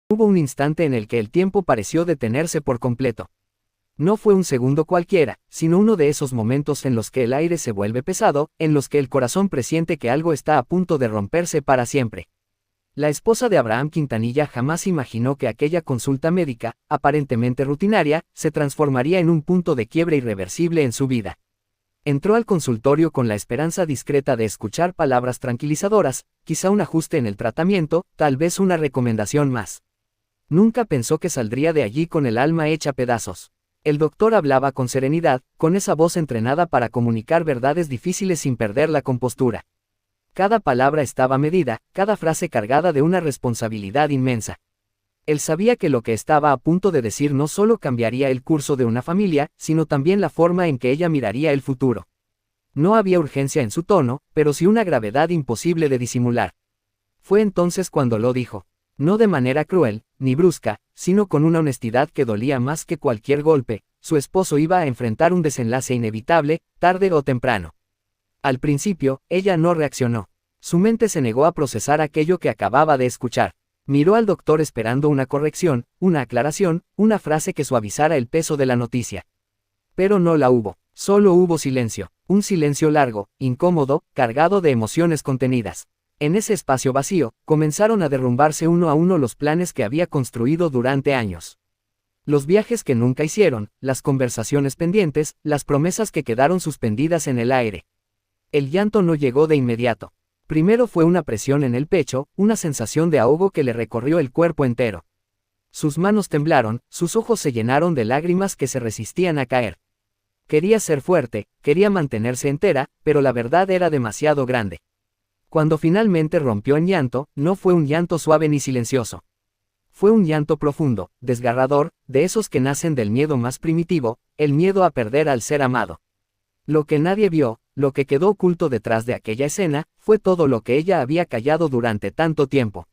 Hubo un instante en el que el tiempo pareció detenerse por completo. No fue un segundo cualquiera, sino uno de esos momentos en los que el aire se vuelve pesado, en los que el corazón presiente que algo está a punto de romperse para siempre. La esposa de Abraham Quintanilla jamás imaginó que aquella consulta médica, aparentemente rutinaria, se transformaría en un punto de quiebre irreversible en su vida. Entró al consultorio con la esperanza discreta de escuchar palabras tranquilizadoras, quizá un ajuste en el tratamiento, tal vez una recomendación más. Nunca pensó que saldría de allí con el alma hecha pedazos. El doctor hablaba con serenidad, con esa voz entrenada para comunicar verdades difíciles sin perder la compostura. Cada palabra estaba medida, cada frase cargada de una responsabilidad inmensa. Él sabía que lo que estaba a punto de decir no solo cambiaría el curso de una familia, sino también la forma en que ella miraría el futuro. No había urgencia en su tono, pero sí una gravedad imposible de disimular. Fue entonces cuando lo dijo. No de manera cruel, ni brusca, sino con una honestidad que dolía más que cualquier golpe. Su esposo iba a enfrentar un desenlace inevitable, tarde o temprano. Al principio, ella no reaccionó. Su mente se negó a procesar aquello que acababa de escuchar. Miró al doctor esperando una corrección, una aclaración, una frase que suavizara el peso de la noticia. Pero no la hubo. Solo hubo silencio. Un silencio largo, incómodo, cargado de emociones contenidas. En ese espacio vacío, comenzaron a derrumbarse uno a uno los planes que había construido durante años. Los viajes que nunca hicieron, las conversaciones pendientes, las promesas que quedaron suspendidas en el aire. El llanto no llegó de inmediato. Primero fue una presión en el pecho, una sensación de ahogo que le recorrió el cuerpo entero. Sus manos temblaron, sus ojos se llenaron de lágrimas que se resistían a caer. Quería ser fuerte, quería mantenerse entera, pero la verdad era demasiado grande. Cuando finalmente rompió en llanto, no fue un llanto suave ni silencioso. Fue un llanto profundo, desgarrador, de esos que nacen del miedo más primitivo, el miedo a perder al ser amado. Lo que nadie vio, lo que quedó oculto detrás de aquella escena, fue todo lo que ella había callado durante tanto tiempo.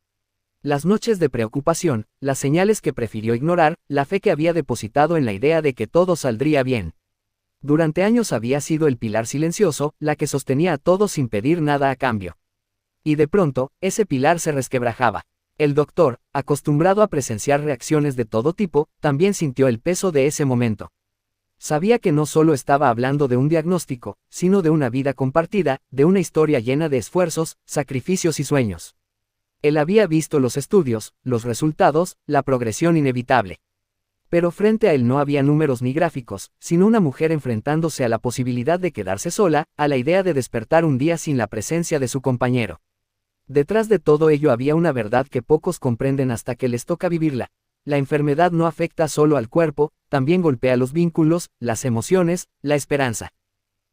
Las noches de preocupación, las señales que prefirió ignorar, la fe que había depositado en la idea de que todo saldría bien. Durante años había sido el pilar silencioso, la que sostenía a todo sin pedir nada a cambio. Y de pronto, ese pilar se resquebrajaba. El doctor, acostumbrado a presenciar reacciones de todo tipo, también sintió el peso de ese momento. Sabía que no solo estaba hablando de un diagnóstico, sino de una vida compartida, de una historia llena de esfuerzos, sacrificios y sueños. Él había visto los estudios, los resultados, la progresión inevitable. Pero frente a él no había números ni gráficos, sino una mujer enfrentándose a la posibilidad de quedarse sola, a la idea de despertar un día sin la presencia de su compañero. Detrás de todo ello había una verdad que pocos comprenden hasta que les toca vivirla. La enfermedad no afecta solo al cuerpo, también golpea los vínculos, las emociones, la esperanza.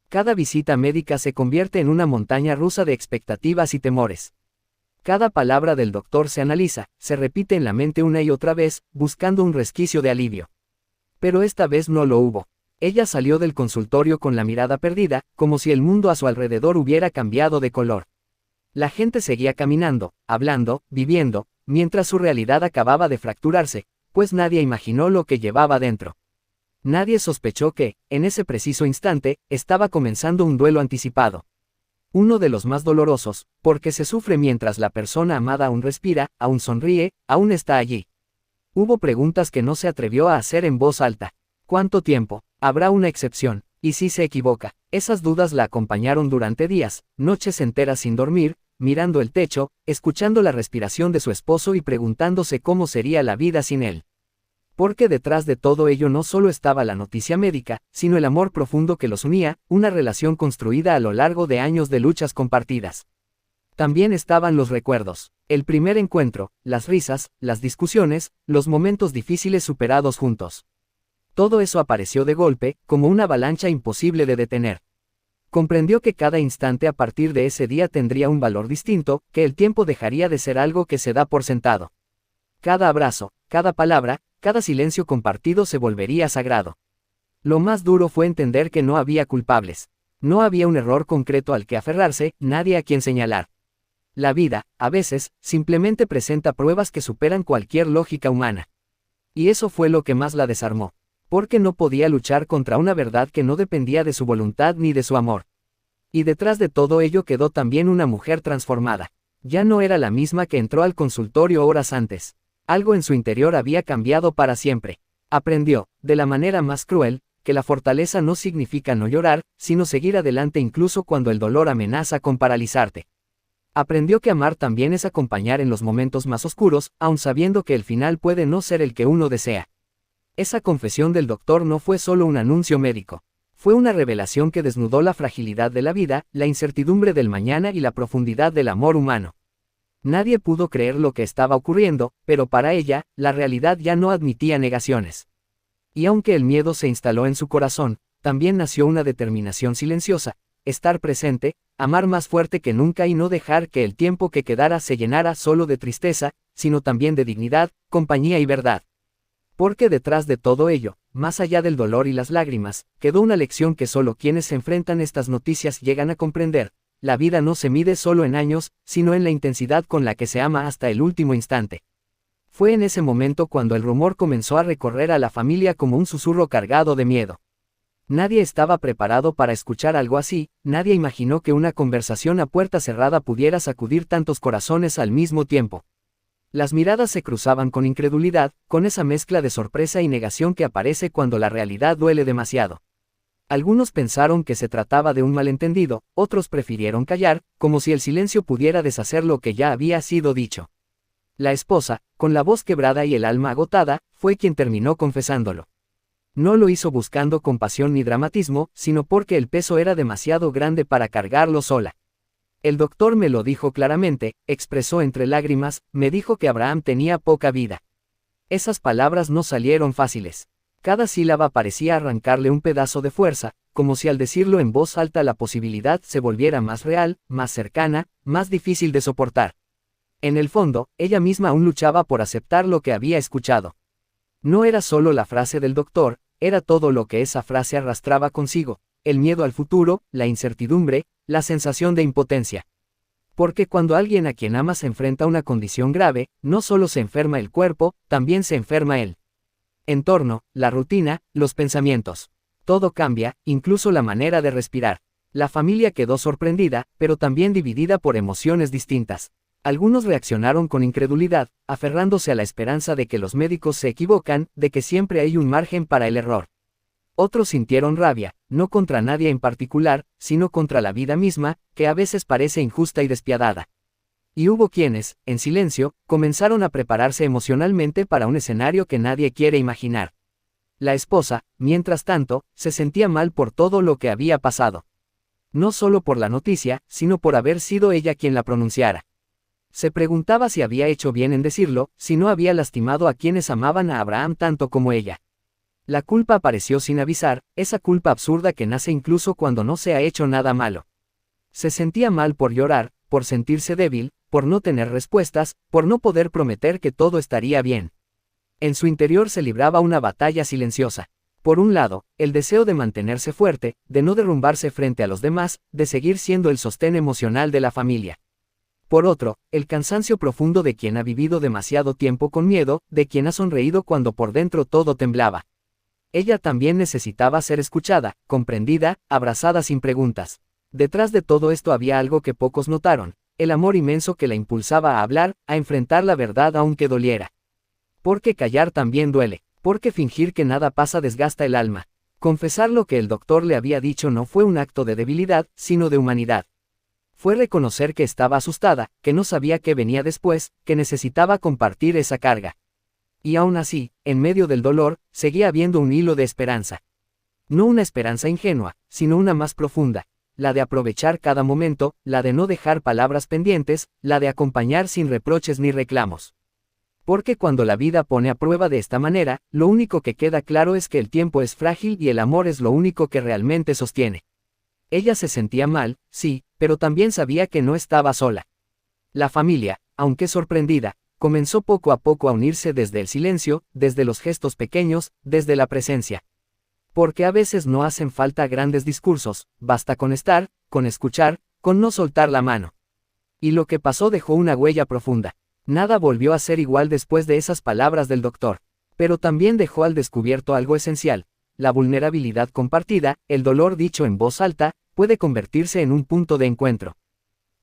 Cada visita médica se convierte en una montaña rusa de expectativas y temores. Cada palabra del doctor se analiza, se repite en la mente una y otra vez, buscando un resquicio de alivio. Pero esta vez no lo hubo. Ella salió del consultorio con la mirada perdida, como si el mundo a su alrededor hubiera cambiado de color. La gente seguía caminando, hablando, viviendo, mientras su realidad acababa de fracturarse, pues nadie imaginó lo que llevaba dentro. Nadie sospechó que, en ese preciso instante, estaba comenzando un duelo anticipado. Uno de los más dolorosos, porque se sufre mientras la persona amada aún respira, aún sonríe, aún está allí. Hubo preguntas que no se atrevió a hacer en voz alta. ¿Cuánto tiempo? ¿Habrá una excepción? ¿Y si se equivoca? Esas dudas la acompañaron durante días, noches enteras sin dormir, mirando el techo, escuchando la respiración de su esposo y preguntándose cómo sería la vida sin él. Porque detrás de todo ello no solo estaba la noticia médica, sino el amor profundo que los unía, una relación construida a lo largo de años de luchas compartidas. También estaban los recuerdos, el primer encuentro, las risas, las discusiones, los momentos difíciles superados juntos. Todo eso apareció de golpe, como una avalancha imposible de detener. Comprendió que cada instante a partir de ese día tendría un valor distinto, que el tiempo dejaría de ser algo que se da por sentado. Cada abrazo, cada palabra, cada silencio compartido se volvería sagrado. Lo más duro fue entender que no había culpables. No había un error concreto al que aferrarse, nadie a quien señalar. La vida, a veces, simplemente presenta pruebas que superan cualquier lógica humana. Y eso fue lo que más la desarmó. Porque no podía luchar contra una verdad que no dependía de su voluntad ni de su amor. Y detrás de todo ello quedó también una mujer transformada. Ya no era la misma que entró al consultorio horas antes. Algo en su interior había cambiado para siempre. Aprendió, de la manera más cruel, que la fortaleza no significa no llorar, sino seguir adelante incluso cuando el dolor amenaza con paralizarte. Aprendió que amar también es acompañar en los momentos más oscuros, aun sabiendo que el final puede no ser el que uno desea. Esa confesión del doctor no fue solo un anuncio médico. Fue una revelación que desnudó la fragilidad de la vida, la incertidumbre del mañana y la profundidad del amor humano. Nadie pudo creer lo que estaba ocurriendo, pero para ella, la realidad ya no admitía negaciones. Y aunque el miedo se instaló en su corazón, también nació una determinación silenciosa: estar presente, amar más fuerte que nunca y no dejar que el tiempo que quedara se llenara solo de tristeza, sino también de dignidad, compañía y verdad. Porque detrás de todo ello, más allá del dolor y las lágrimas, quedó una lección que solo quienes se enfrentan a estas noticias llegan a comprender: la vida no se mide solo en años, sino en la intensidad con la que se ama hasta el último instante. Fue en ese momento cuando el rumor comenzó a recorrer a la familia como un susurro cargado de miedo. Nadie estaba preparado para escuchar algo así, nadie imaginó que una conversación a puerta cerrada pudiera sacudir tantos corazones al mismo tiempo. Las miradas se cruzaban con incredulidad, con esa mezcla de sorpresa y negación que aparece cuando la realidad duele demasiado. Algunos pensaron que se trataba de un malentendido, otros prefirieron callar, como si el silencio pudiera deshacer lo que ya había sido dicho. La esposa, con la voz quebrada y el alma agotada, fue quien terminó confesándolo. No lo hizo buscando compasión ni dramatismo, sino porque el peso era demasiado grande para cargarlo sola. El doctor me lo dijo claramente, expresó entre lágrimas, me dijo que Abraham tenía poca vida. Esas palabras no salieron fáciles. Cada sílaba parecía arrancarle un pedazo de fuerza, como si al decirlo en voz alta la posibilidad se volviera más real, más cercana, más difícil de soportar. En el fondo, ella misma aún luchaba por aceptar lo que había escuchado. No era solo la frase del doctor, era todo lo que esa frase arrastraba consigo: el miedo al futuro, la incertidumbre, la sensación de impotencia. Porque cuando alguien a quien ama se enfrenta a una condición grave, no solo se enferma el cuerpo, también se enferma el entorno, la rutina, los pensamientos. Todo cambia, incluso la manera de respirar. La familia quedó sorprendida, pero también dividida por emociones distintas. Algunos reaccionaron con incredulidad, aferrándose a la esperanza de que los médicos se equivocan, de que siempre hay un margen para el error. Otros sintieron rabia, no contra nadie en particular, sino contra la vida misma, que a veces parece injusta y despiadada. Y hubo quienes, en silencio, comenzaron a prepararse emocionalmente para un escenario que nadie quiere imaginar. La esposa, mientras tanto, se sentía mal por todo lo que había pasado. No solo por la noticia, sino por haber sido ella quien la pronunciara. Se preguntaba si había hecho bien en decirlo, si no había lastimado a quienes amaban a Abraham tanto como ella. La culpa apareció sin avisar, esa culpa absurda que nace incluso cuando no se ha hecho nada malo. Se sentía mal por llorar, por sentirse débil, por no tener respuestas, por no poder prometer que todo estaría bien. En su interior se libraba una batalla silenciosa. Por un lado, el deseo de mantenerse fuerte, de no derrumbarse frente a los demás, de seguir siendo el sostén emocional de la familia. Por otro, el cansancio profundo de quien ha vivido demasiado tiempo con miedo, de quien ha sonreído cuando por dentro todo temblaba. Ella también necesitaba ser escuchada, comprendida, abrazada sin preguntas. Detrás de todo esto había algo que pocos notaron: el amor inmenso que la impulsaba a hablar, a enfrentar la verdad aunque doliera. Porque callar también duele, porque fingir que nada pasa desgasta el alma. Confesar lo que el doctor le había dicho no fue un acto de debilidad, sino de humanidad. Fue reconocer que estaba asustada, que no sabía qué venía después, que necesitaba compartir esa carga. Y aún así, en medio del dolor, seguía habiendo un hilo de esperanza. No una esperanza ingenua, sino una más profunda, la de aprovechar cada momento, la de no dejar palabras pendientes, la de acompañar sin reproches ni reclamos. Porque cuando la vida pone a prueba de esta manera, lo único que queda claro es que el tiempo es frágil y el amor es lo único que realmente sostiene. Ella se sentía mal, sí, pero también sabía que no estaba sola. La familia, aunque sorprendida, comenzó poco a poco a unirse desde el silencio, desde los gestos pequeños, desde la presencia. Porque a veces no hacen falta grandes discursos, basta con estar, con escuchar, con no soltar la mano. Y lo que pasó dejó una huella profunda. Nada volvió a ser igual después de esas palabras del doctor. Pero también dejó al descubierto algo esencial: la vulnerabilidad compartida, el dolor dicho en voz alta, puede convertirse en un punto de encuentro.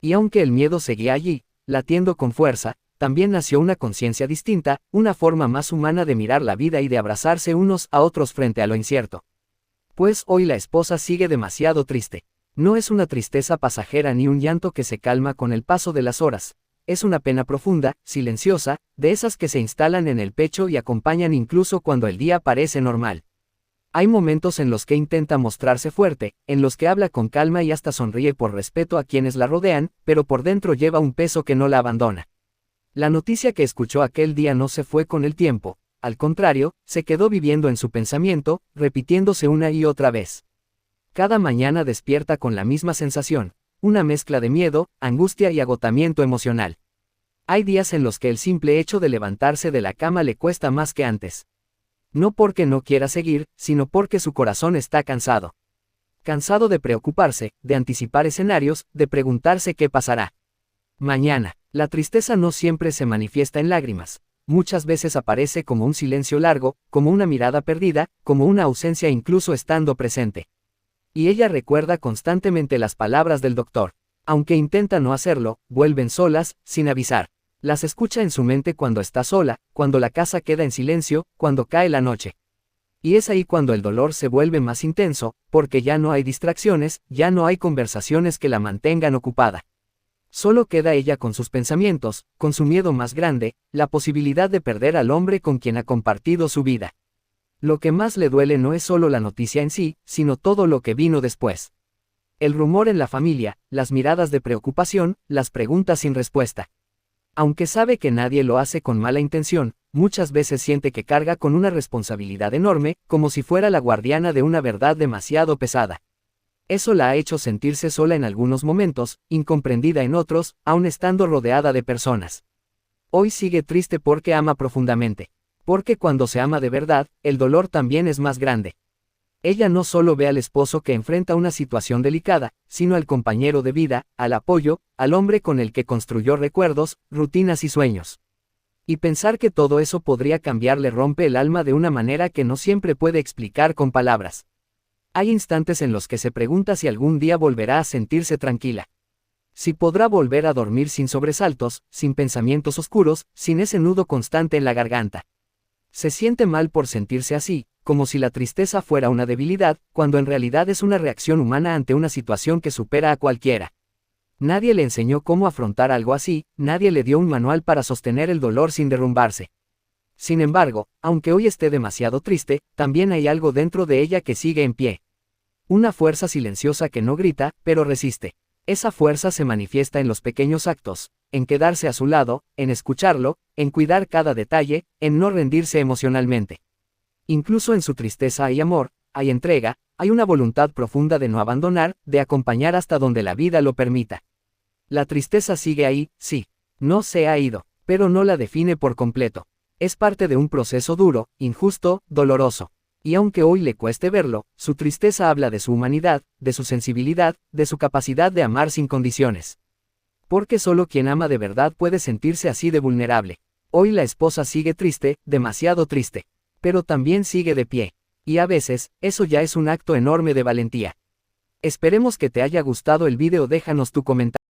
Y aunque el miedo seguía allí, latiendo con fuerza, también nació una conciencia distinta, una forma más humana de mirar la vida y de abrazarse unos a otros frente a lo incierto. Pues hoy la esposa sigue demasiado triste. No es una tristeza pasajera ni un llanto que se calma con el paso de las horas. Es una pena profunda, silenciosa, de esas que se instalan en el pecho y acompañan incluso cuando el día parece normal. Hay momentos en los que intenta mostrarse fuerte, en los que habla con calma y hasta sonríe por respeto a quienes la rodean, pero por dentro lleva un peso que no la abandona. La noticia que escuchó aquel día no se fue con el tiempo, al contrario, se quedó viviendo en su pensamiento, repitiéndose una y otra vez. Cada mañana despierta con la misma sensación, una mezcla de miedo, angustia y agotamiento emocional. Hay días en los que el simple hecho de levantarse de la cama le cuesta más que antes. No porque no quiera seguir, sino porque su corazón está cansado. Cansado de preocuparse, de anticipar escenarios, de preguntarse qué pasará mañana. La tristeza no siempre se manifiesta en lágrimas. Muchas veces aparece como un silencio largo, como una mirada perdida, como una ausencia incluso estando presente. Y ella recuerda constantemente las palabras del doctor. Aunque intenta no hacerlo, vuelven solas, sin avisar. Las escucha en su mente cuando está sola, cuando la casa queda en silencio, cuando cae la noche. Y es ahí cuando el dolor se vuelve más intenso, porque ya no hay distracciones, ya no hay conversaciones que la mantengan ocupada. Solo queda ella con sus pensamientos, con su miedo más grande, la posibilidad de perder al hombre con quien ha compartido su vida. Lo que más le duele no es solo la noticia en sí, sino todo lo que vino después. El rumor en la familia, las miradas de preocupación, las preguntas sin respuesta. Aunque sabe que nadie lo hace con mala intención, muchas veces siente que carga con una responsabilidad enorme, como si fuera la guardiana de una verdad demasiado pesada. Eso la ha hecho sentirse sola en algunos momentos, incomprendida en otros, aun estando rodeada de personas. Hoy sigue triste porque ama profundamente. Porque cuando se ama de verdad, el dolor también es más grande. Ella no solo ve al esposo que enfrenta una situación delicada, sino al compañero de vida, al apoyo, al hombre con el que construyó recuerdos, rutinas y sueños. Y pensar que todo eso podría cambiar le rompe el alma de una manera que no siempre puede explicar con palabras. Hay instantes en los que se pregunta si algún día volverá a sentirse tranquila. Si podrá volver a dormir sin sobresaltos, sin pensamientos oscuros, sin ese nudo constante en la garganta. Se siente mal por sentirse así, como si la tristeza fuera una debilidad, cuando en realidad es una reacción humana ante una situación que supera a cualquiera. Nadie le enseñó cómo afrontar algo así, nadie le dio un manual para sostener el dolor sin derrumbarse. Sin embargo, aunque hoy esté demasiado triste, también hay algo dentro de ella que sigue en pie. Una fuerza silenciosa que no grita, pero resiste. Esa fuerza se manifiesta en los pequeños actos, en quedarse a su lado, en escucharlo, en cuidar cada detalle, en no rendirse emocionalmente. Incluso en su tristeza hay amor, hay entrega, hay una voluntad profunda de no abandonar, de acompañar hasta donde la vida lo permita. La tristeza sigue ahí, sí. No se ha ido, pero no la define por completo. Es parte de un proceso duro, injusto, doloroso. Y aunque hoy le cueste verlo, su tristeza habla de su humanidad, de su sensibilidad, de su capacidad de amar sin condiciones. Porque solo quien ama de verdad puede sentirse así de vulnerable. Hoy la esposa sigue triste, demasiado triste. Pero también sigue de pie. Y a veces, eso ya es un acto enorme de valentía. Esperemos que te haya gustado el video, déjanos tu comentario.